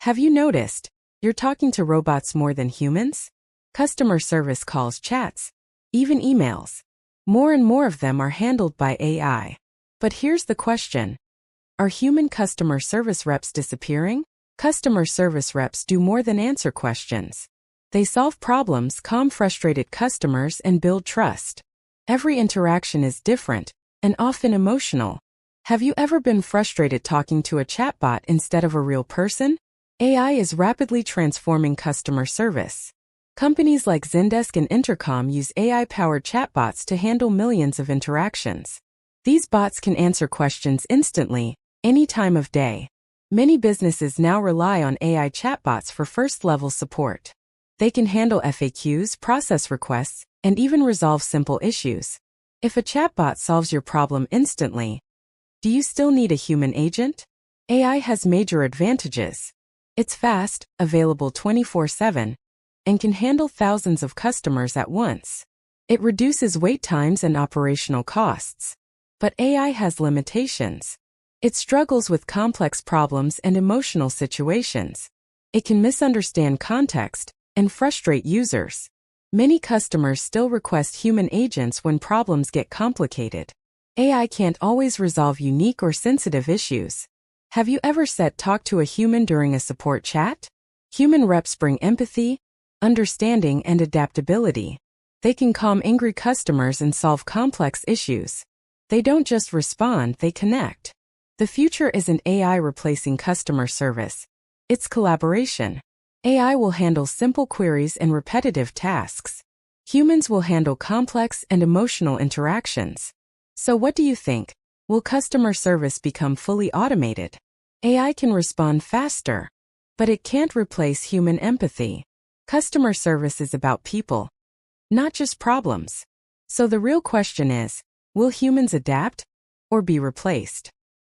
Have you noticed you're talking to robots more than humans? Customer service calls, chats, even emails. More and more of them are handled by AI. But here's the question. Are human customer service reps disappearing? Customer service reps do more than answer questions. They solve problems, calm frustrated customers, and build trust. Every interaction is different and often emotional. Have you ever been frustrated talking to a chatbot instead of a real person? AI is rapidly transforming customer service. Companies like Zendesk and Intercom use AI-powered chatbots to handle millions of interactions. These bots can answer questions instantly, any time of day. Many businesses now rely on AI chatbots for first-level support. They can handle FAQs, process requests, and even resolve simple issues. If a chatbot solves your problem instantly, do you still need a human agent? AI has major advantages. It's fast, available 24/7, and can handle thousands of customers at once. It reduces wait times and operational costs. But AI has limitations. It struggles with complex problems and emotional situations. It can misunderstand context and frustrate users. Many customers still request human agents when problems get complicated. AI can't always resolve unique or sensitive issues. Have you ever said talk to a human during a support chat? Human reps bring empathy, understanding, and adaptability. They can calm angry customers and solve complex issues. They don't just respond, they connect. The future isn't AI replacing customer service. It's collaboration. AI will handle simple queries and repetitive tasks. Humans will handle complex and emotional interactions. So what do you think? Will customer service become fully automated? AI can respond faster, but it can't replace human empathy. Customer service is about people, not just problems. So the real question is, will humans adapt or be replaced?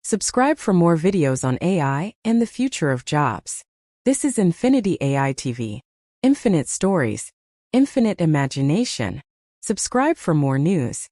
Subscribe for more videos on AI and the future of jobs. This is Infinity AI TV. Infinite stories, infinite imagination. Subscribe for more news.